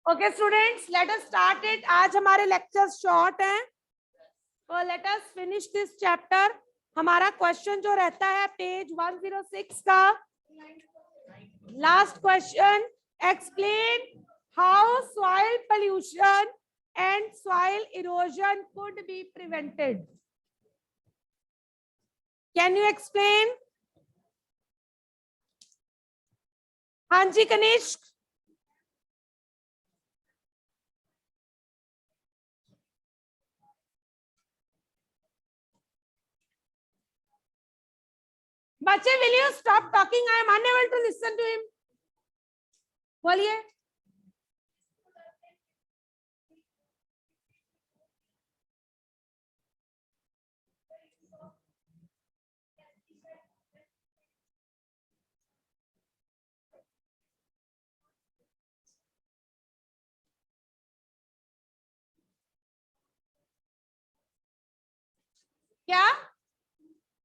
Okay students, let us start it. आज हमारे lectures short हैं, तो let us finish this chapter. हमारा क्वेश्चन जो रहता है पेज 106 का last question, explain how soil pollution and soil erosion could be prevented. Can you explain? हाँ जी कनिष्क। बच्चे, will you stop talking? I am unable to listen to him. बोलिए। क्या?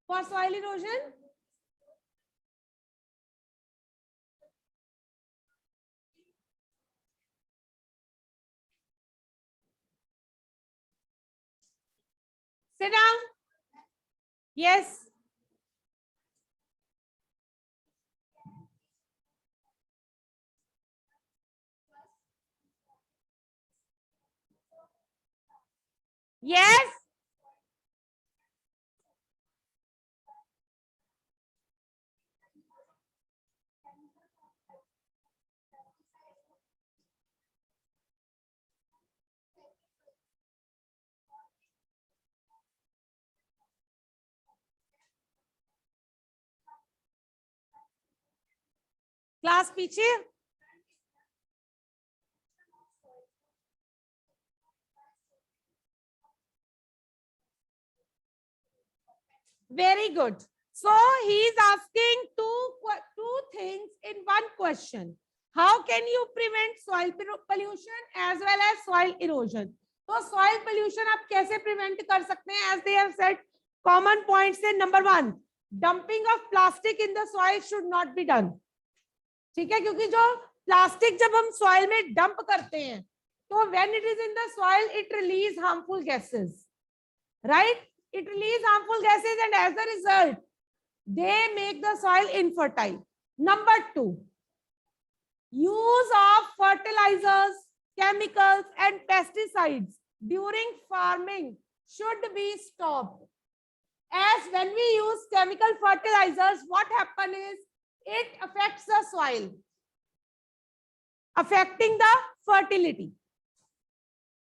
For soil erosion? Sit down. Yes. Yes. Class पीछे। Very good. So he is asking two things in one question. How can you prevent soil pollution as well as soil erosion? तो soil pollution आप कैसे prevent कर सकते हैं? As they have said, common points है. Number 1, dumping of plastic in the soil should not be done. ठीक है, क्योंकि जो प्लास्टिक जब हम सॉइल में डंप करते हैं तो when it is in the soil it release harmful gases, right? It release harmful gases and as a result they make the soil infertile. Number 2, use of fertilizers, chemicals and pesticides during farming should be stopped. As when we use chemical fertilizers, what happens is it affects the soil, affecting the fertility.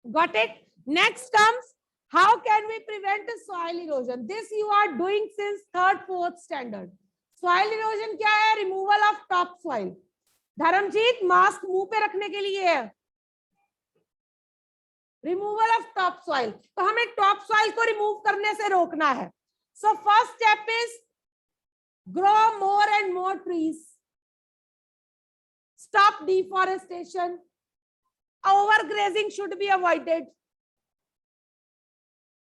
Got it? Next comes, how can we prevent soil erosion? This you are doing since 3rd, 4th standard. Soil erosion क्या है? Removal of top soil. Dharamjeet, mask मुंह पे रखने के लिए है. Removal of top soil. तो हमें top soil को remove करने से रोकना है. So first step is grow more and more trees. Stop deforestation. Overgrazing should be avoided.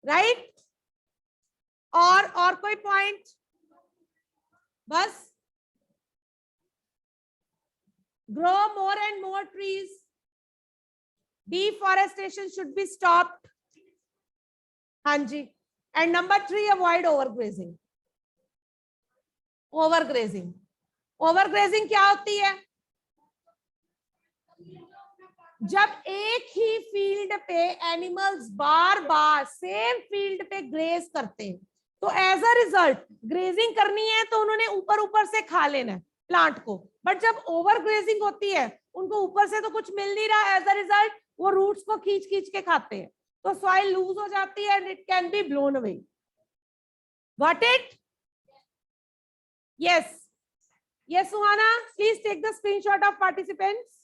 Right? और कोई point? बस. Grow more and more trees. Deforestation should be stopped. हाँ जी. And number 3, avoid overgrazing. Overgrazing. Overgrazing क्या होती है? जब एक ही field पे एनिमल्स बार बार सेम फील्ड पे ग्रेज करते हैं तो एज अ रिजल्ट ग्रेजिंग करनी है तो उन्होंने ऊपर ऊपर से खा लेना है प्लांट को. बट जब ओवर ग्रेजिंग होती है उनको ऊपर से तो कुछ मिल नहीं रहा, एज अ रिजल्ट वो रूट्स को खींच खींच के खाते हैं तो सॉइल लूज हो जाती है and it can be blown away. Got it? Yes. Yes Suhana, please take the screenshot of participants.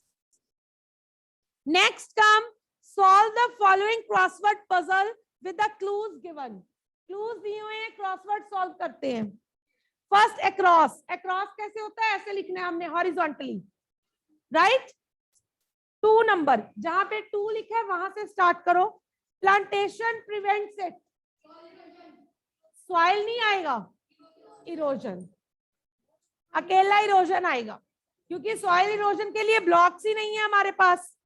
Next come, solve the following crossword puzzle with the clues given. Clues दिए हुए हैं, crossword solve करते हैं. First across. Across कैसे होता है? ऐसे लिखना है हमने horizontally, right? 2 number, जहां पे 2 लिखा है वहां से start करो. Plantation prevents it. Soil नहीं आएगा, erosion. अकेला erosion आएगा क्योंकि soil erosion के लिए blocks ही नहीं है हमारे पास.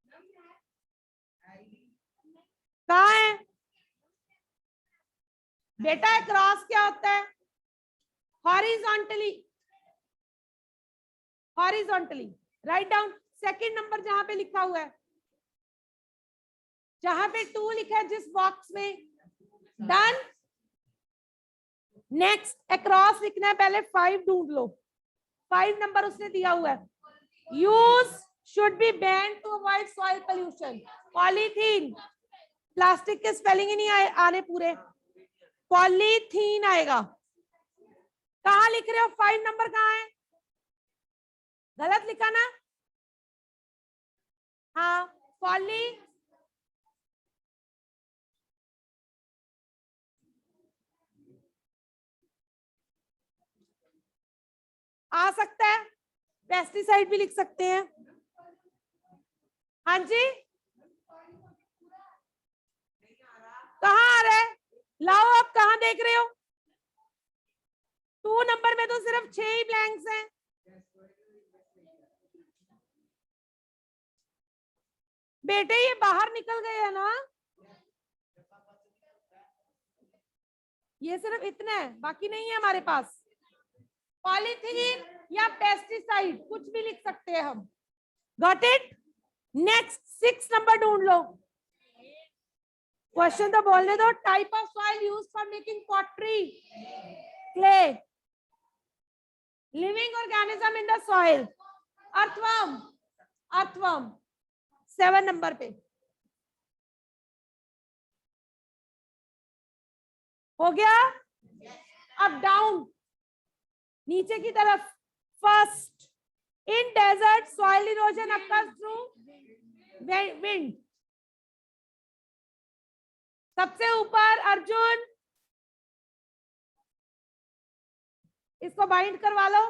कहाँ है बेटा? क्रॉस क्या होता है? Horizontally, horizontally. Write down second number जहां पे लिखा हुआ है, जहां पे 2 लिखा है जिस बॉक्स में। डन। नेक्स्ट अक्रॉस लिखना है, पहले 5 ढूंढ लो। 5 नंबर उसने दिया हुआ है। Use should be ban to avoid soil pollution. Polythene, plastic के स्पेलिंग ही नहीं आने पूरे, पॉलीथीन आएगा। कहाँ लिख रहे हो? 5 नंबर कहाँ है? गलत लिखा ना? हाँ, पॉली, आ सकता है, पेस्टिसाइड भी लिख सकते हैं। हाँ जी, कहाँ आ रहा है? लाओ, आप कहाँ देख रहे हो? 2 नंबर में तो सिर्फ 6 ही ब्लैंक्स हैं। बेटे ये बाहर निकल गए है ना, ये सिर्फ इतना है, बाकी नहीं है हमारे पास। पॉलीथीन या पेस्टिसाइड कुछ भी लिख सकते हैं हम। Got it? नेक्स्ट 6 नंबर ढूंढ लो। क्वेश्चन तो बोलने दो। Type of soil used for making pottery. Clay, living organism in the soil. Earthworm, earthworm 7 number पे हो गया। अब डाउन नीचे की तरफ। First, in desert soil erosion occurs through wind. सबसे ऊपर अर्जुन, इसको बाइंड करवा लो।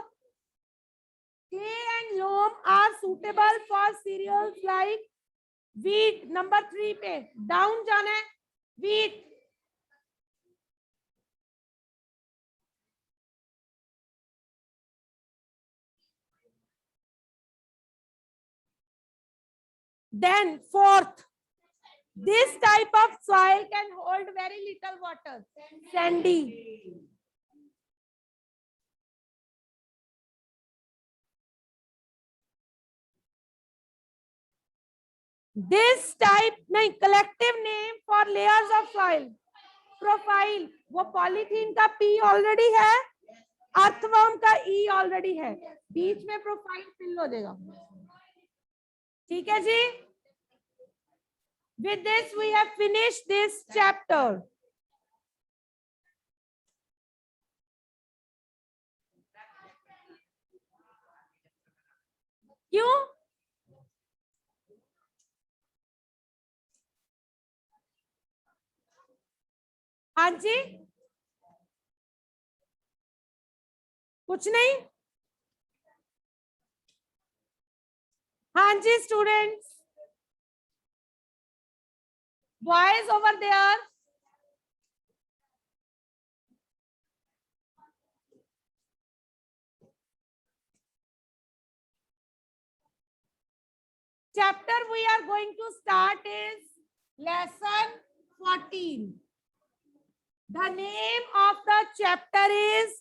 Clay and loam are suitable for cereals like wheat। Number 3 पे डाउन जाना है। wheat, then fourth, this type of soil can hold very little water, sandy। this type नहीं, collective name for layers of soil। Profile, वो polythene का P already है, earthworm का E already है, बीच में प्रोफाइल फिल हो जाएगा। ठीक है जी। With this we have finished this chapter। क्यों? हाँ जी, कुछ नहीं। हाँ जी students, boys over there, chapter we are going to start is lesson 14। the name of the chapter is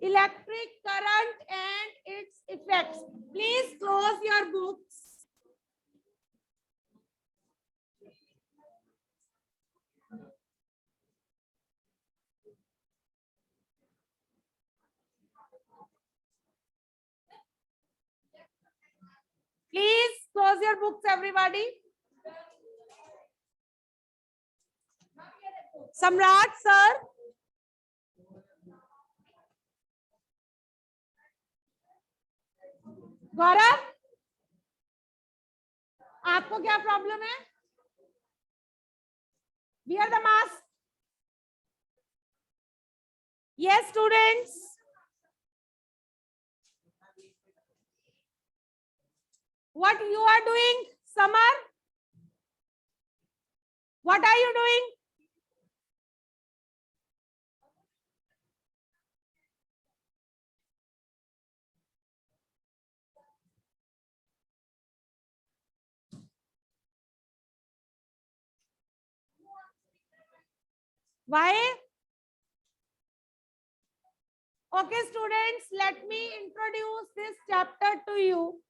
electric current and its effects। please close your books। Please close your books everybody। सम्राट sir, गौरव, आपको क्या problem है? Wear the mask। Yes students, what you are doing? Summer, what are you doing? Why? Okay, students, let me introduce this chapter to you.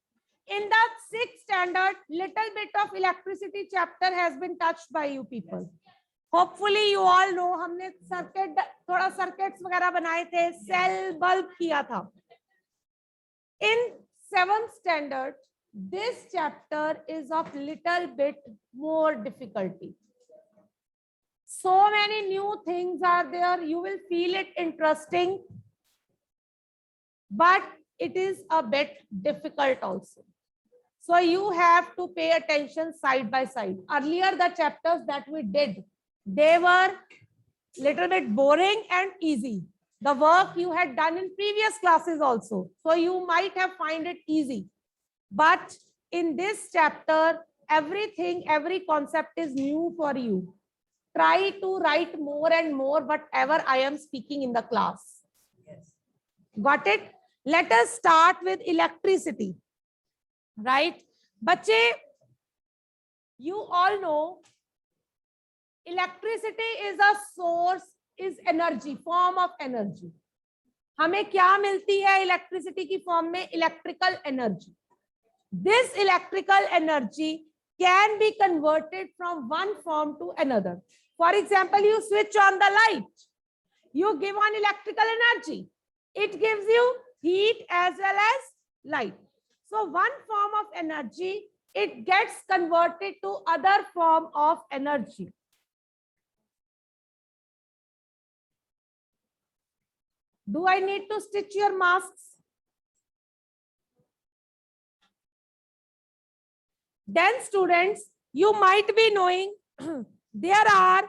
In the 6th standard, little bit of electricity chapter has been touched by you people. Hopefully you all know, हमने circuit थोड़ा circuits वगैरह बनाए थे, cell bulb किया था. In 7th standard, this chapter is of little bit more difficulty. So many new things are there. You will feel it interesting, but it is a bit difficult also. So you have to pay attention side by side. Earlier, the chapters that we did, they were little bit boring and easy. The work you had done in previous classes also. So you might have find it easy. But in this chapter, everything, every concept is new for you. Try to write more and more whatever I am speaking in the class. Yes. Got it? Let us start with electricity. Right? Bachche, you all know electricity is a source, is energy, form of energy. हमें क्या मिलती है electricity की form में? Electrical energy. This electrical energy can be converted from one form to another. For example, you switch on the light, you give on electrical energy. It gives you heat as well as light. So one form of energy, it gets converted to other form of energy. Do I need to stitch your masks? Then students, you might be knowing there are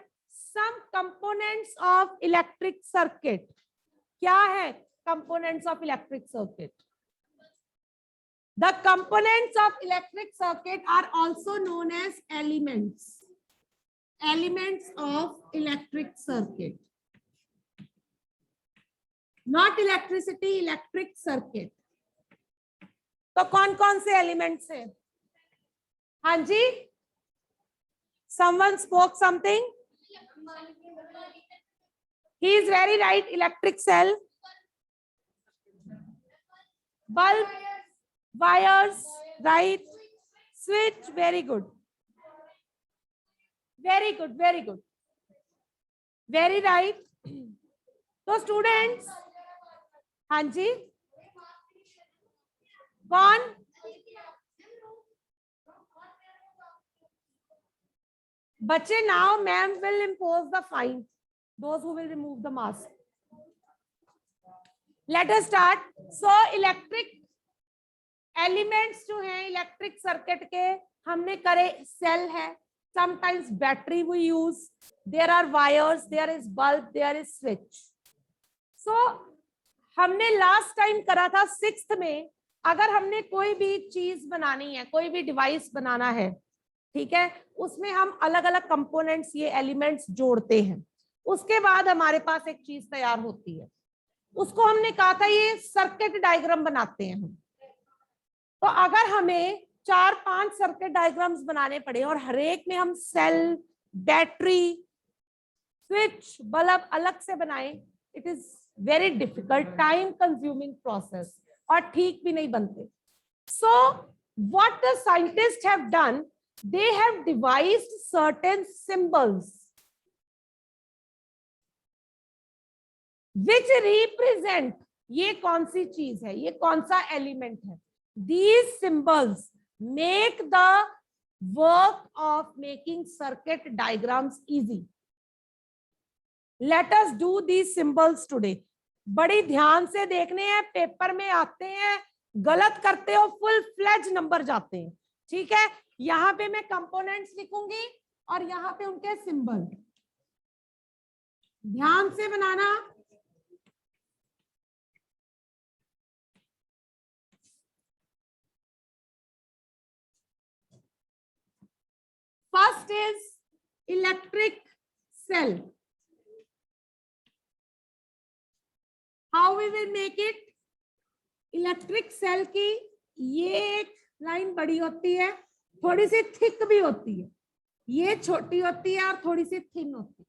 some components of electric circuit. क्या है components of electric circuit? The components of electric circuit are also known as elements. Elements of electric circuit. Not electricity, electric circuit. तो कौन कौन से elements हैं? हाँ जी? Someone spoke something? He is very right. Electric cell, bulb, wires, right? Switch, very good. Very good, very good. Very right. तो students, हाँ जी? कौन? बच्चे, now ma'am will impose the fine. Those who will remove the mask. Let us start. So electric elements जो हैं electric circuit के, हमने करे cell है. Sometimes battery we use. There are wires. There is bulb. There is switch. So हमने last time करा था 6th में. अगर हमने कोई भी चीज बनानी है, कोई भी डिवाइस बनाना है, ठीक है, उसमें हम अलग अलग कंपोनेंट्स, ये एलिमेंट्स जोड़ते हैं. उसके बाद हमारे पास एक चीज तैयार होती है. उसको हमने कहा था ये सर्किट डायग्राम बनाते हैं हम. तो अगर हमें 4-5 सर्किट डायग्राम्स बनाने पड़े और हर एक में हम सेल, बैटरी, स्विच, बल्ब अलग से बनाए, it is very difficult, time consuming process, और ठीक भी नहीं बनते. So what the scientist have done, they have devised certain symbols which represent ये कौन सी चीज है, ये कौन सा एलिमेंट है. These symbols make the work of making circuit diagrams easy. Let us do these symbols today. बड़ी ध्यान से देखने हैं, पेपर में आते हैं, गलत करते हो फुल फ्लेज नंबर जाते हैं. ठीक है, यहाँ पे मैं कंपोनेंट्स लिखूंगी और यहाँ पे उनके सिंबल. ध्यान से बनाना. First is electric cell. How we will make it? Electric cell की ये एक लाइन बड़ी होती है, थोड़ी सी थिक भी होती है. ये छोटी होती है और थोड़ी सी थिन होती है.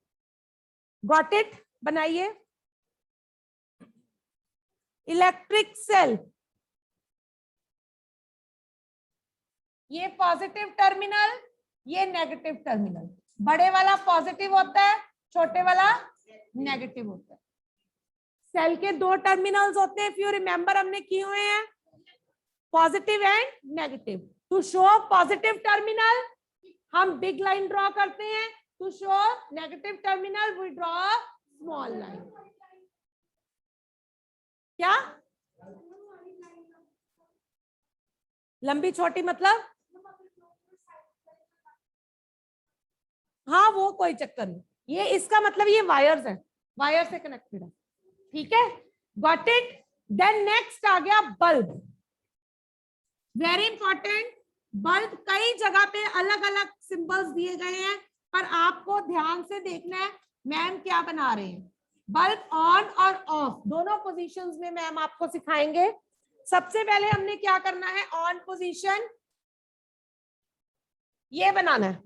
Got it? बनाइए। इलेक्ट्रिक सेल, ये पॉजिटिव टर्मिनल, ये नेगेटिव टर्मिनल। बड़े वाला पॉजिटिव होता है, छोटे वाला नेगेटिव होता है। सेल के दो टर्मिनल्स होते हैं, इफ यू रिमेंबर हमने किए हुए हैं, positive and negative. To show positive terminal हम बिग लाइन ड्रॉ करते हैं, to show negative terminal we draw small line. क्या लंबी छोटी मतलब? हाँ वो कोई चक्कर नहीं, ये इसका मतलब ये वायर्स है, वायर से कनेक्टेड है, ठीक है। Got it? देन नेक्स्ट आ गया बल्ब, वेरी इंपॉर्टेंट। बल्ब कई जगह पे अलग अलग सिंबल्स दिए गए हैं, पर आपको ध्यान से देखना है मैम क्या बना रहे हैं। बल्ब ऑन और ऑफ दोनों पोजीशंस में मैम आपको सिखाएंगे। सबसे पहले हमने क्या करना है, ऑन पोजीशन ये बनाना है,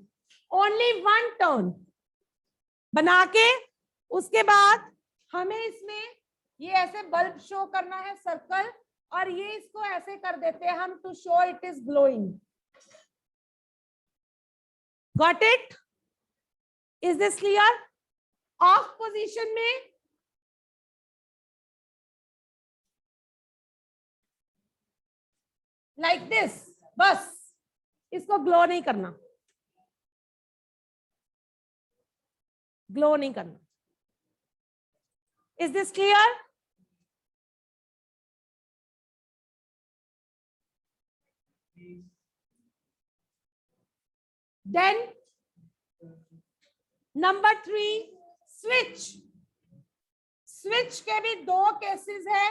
ओनली वन टर्न बना के उसके बाद हमें इसमें ये ऐसे बल्ब शो करना है सर्कल, और ये इसको ऐसे कर देते हैं हम to show it is glowing. Got it? Is this clear? Off position में लाइक दिस, बस इसको ग्लो नहीं करना, ग्लो नहीं करना। Is this clear? Then number 3, switch. Switch के भी दो केसेस है,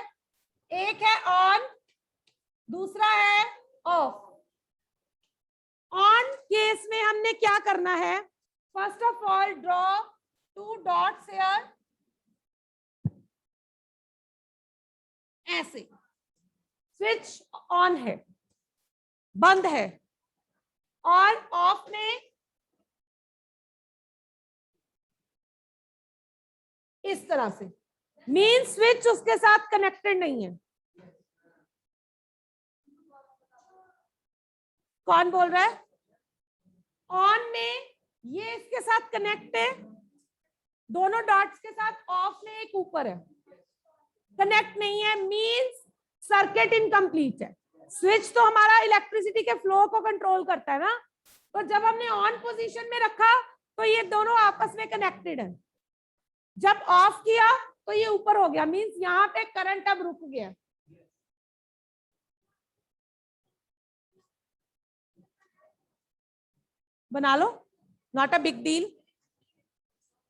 एक है ऑन, दूसरा है ऑफ। ऑन केस में हमने क्या करना है, first of all draw 2 dots here, ऐसे। स्विच ऑन है, बंद है, और ऑफ में इस तरह से, मीन स्विच उसके साथ कनेक्टेड नहीं है। कौन बोल रहा है? ऑन में ये इसके साथ कनेक्ट है दोनों डॉट्स के साथ, ऑफ में एक ऊपर है, कनेक्ट नहीं है, मींस सर्किट इनकम्प्लीट है। स्विच तो हमारा इलेक्ट्रिसिटी के फ्लो को कंट्रोल करता है ना, तो जब हमने ऑन पोजीशन में रखा तो ये दोनों आपस में कनेक्टेड है। जब ऑफ किया तो ये ऊपर हो गया, मींस यहाँ पे करंट अब रुक गया। बना लो, not a big deal.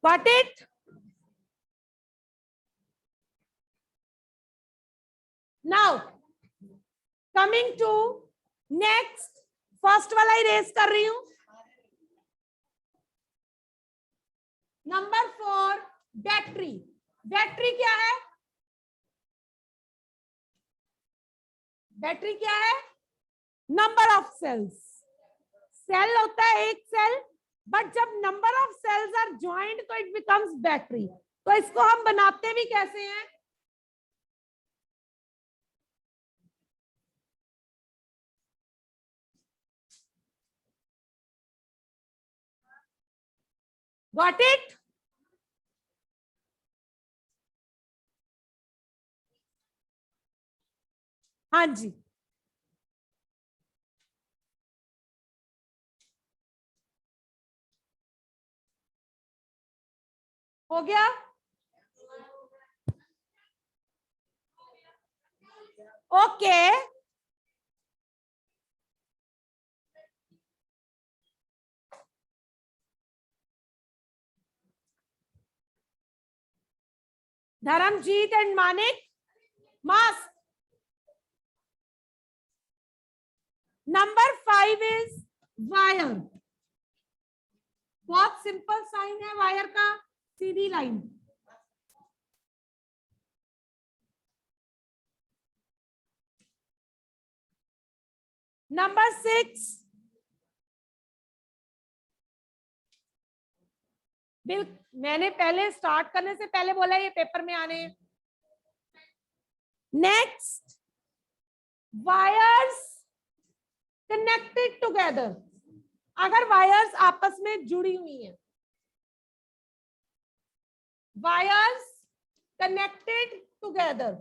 Got it? Now coming to next, first वाला इरेज कर रही हूं। Number 4, battery. बैटरी क्या है? बैटरी क्या है? Number of sales. सेल होता है एक सेल, बट जब number of cells are joint तो इट बिकम्स बैटरी। तो इसको हम बनाते भी कैसे हैं? Got it? हाँ जी, हो गया। Okay, Dharamjeet and Manik, mask. Number 5 is wire. बहुत सिंपल साइन है वायर का, सीधी लाइन। नंबर 6, मैंने पहले स्टार्ट करने से पहले बोला ये पेपर में आने। Next, wires connected together. अगर वायर्स आपस में जुड़ी हुई हैं, वायर्स कनेक्टेड टुगेदर,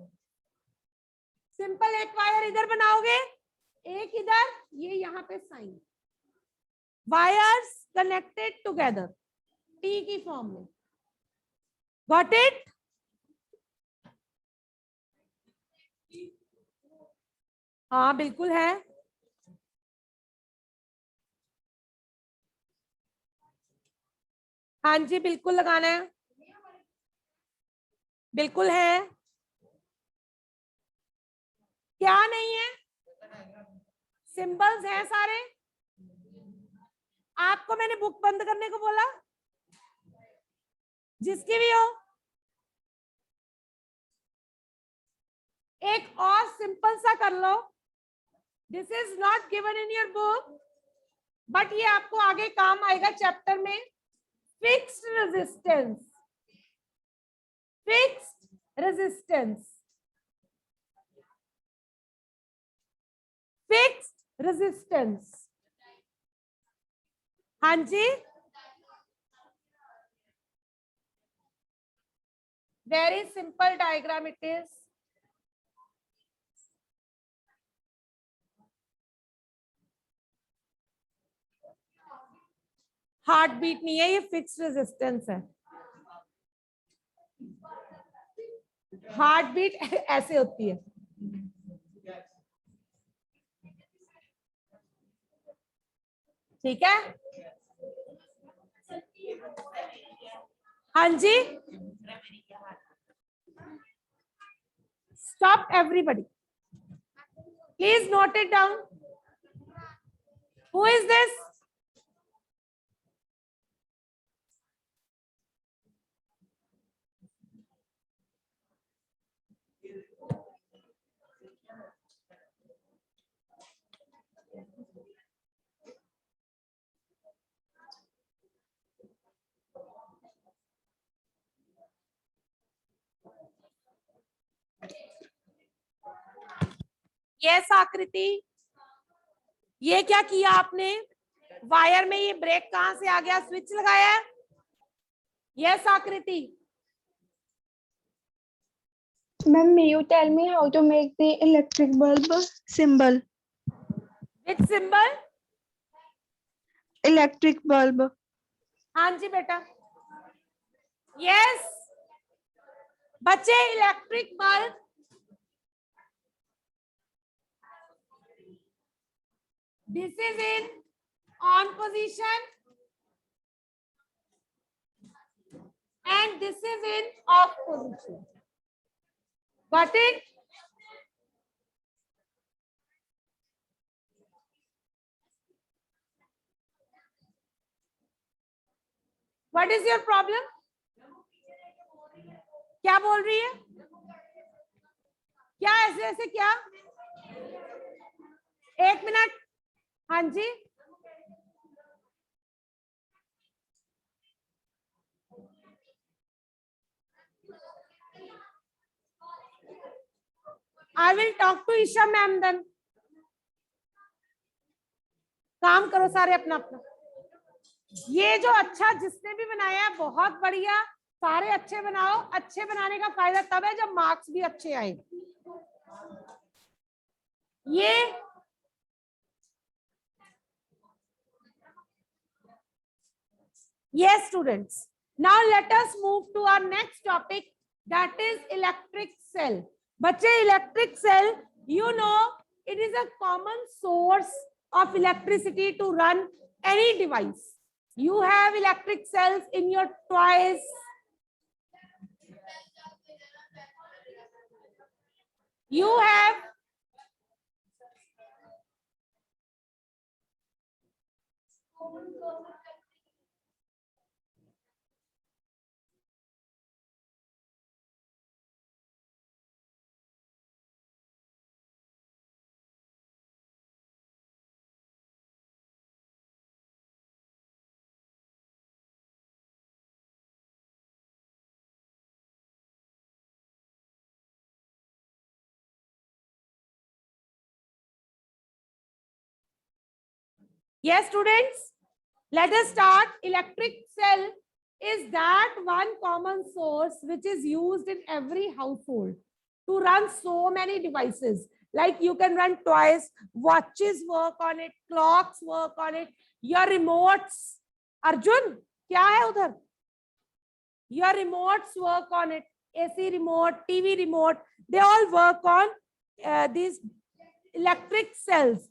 सिंपल एक वायर इधर बनाओगे, एक इधर, ये यहां पे sign, wires connected together, T की फॉर्म में। Got it? हाँ बिल्कुल है। हाँ जी बिल्कुल लगाना है, बिल्कुल है। क्या नहीं है? सिंबल्स हैं सारे। आपको मैंने बुक बंद करने को बोला? जिसकी भी हो। एक और सिंपल सा कर लो। This is not given in your book, but ये आपको आगे काम आएगा चैप्टर में। Fixed resistance, fixed resistance, fixed resistance. हाँ जी, very simple diagram it is. Heart beat नहीं है, ये फिक्स्ड रेजिस्टेंस है। हार्ट बीट ऐसे होती है। ठीक है, हाँ जी। Stop everybody, please note it down. Who is this? Yes Akriti, ये क्या किया आपने? वायर में ये ब्रेक कहां से आ गया? स्विच लगाया है। यस आकृति। Ma'am, may you tell me how to make the electric bulb symbol? Which symbol? Electric bulb. हाँ जी बेटा। यस बच्चे, electric bulb this is in on position and this is in off position. Got it? What is your problem? क्या बोल रही है? क्या ऐसे ऐसे क्या? एक मिनट, हाँ जी। I will talk to Isha ma'am then. काम करो सारे अपना अपना। ये जो अच्छा जिसने भी बनाया है बहुत बढ़िया, सारे अच्छे बनाओ। अच्छे बनाने का फायदा तब है जब मार्क्स भी अच्छे आए। ये yes students, now let us move to our next topic, that is electric cell. बच्चे, electric cell, you know it is a common source of electricity to run any device. You have electric cells in your toys. You have Yes, students, let us start. Electric cell is that one common source which is used in every household to run so many devices. Like you can run toys, watches work on it, clocks work on it, your remotes. Arjun, क्या है उधर? Your remotes work on it. AC remote, TV remote, they all work on these electric cells.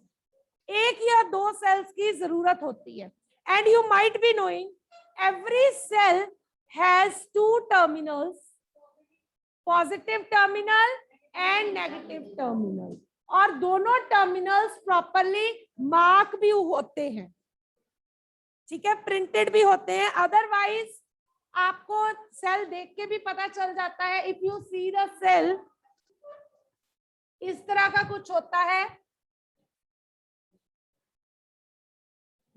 एक या दो cells की जरूरत होती है. And you might be knowing every cell has two terminals, positive terminal and negative terminal. और दोनों terminals properly mark भी होते हैं. ठीक है, printed भी होते हैं. Otherwise आपको सेल देख के भी पता चल जाता है. If you see the cell, इस तरह का कुछ होता है.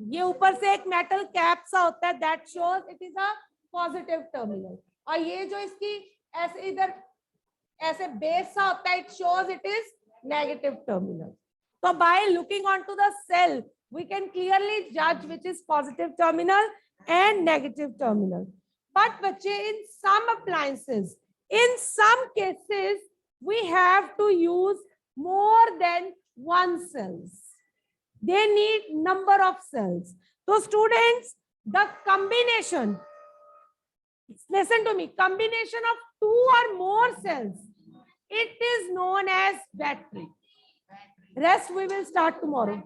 ये ऊपर से एक मेटल कैप सा होता है, that shows it is a positive terminal. और ये जो इसकी ऐसे इधर ऐसे बेस सा होता है, it shows it is negative terminal. So by looking onto the cell, we can clearly judge which is positive terminal and negative terminal. But बच्चे, in some appliances, in some cases, we have to use more than one cells. They need number of cells. So students, the combination, listen to me, combination of two or more cells, it is known as battery. Rest we will start tomorrow.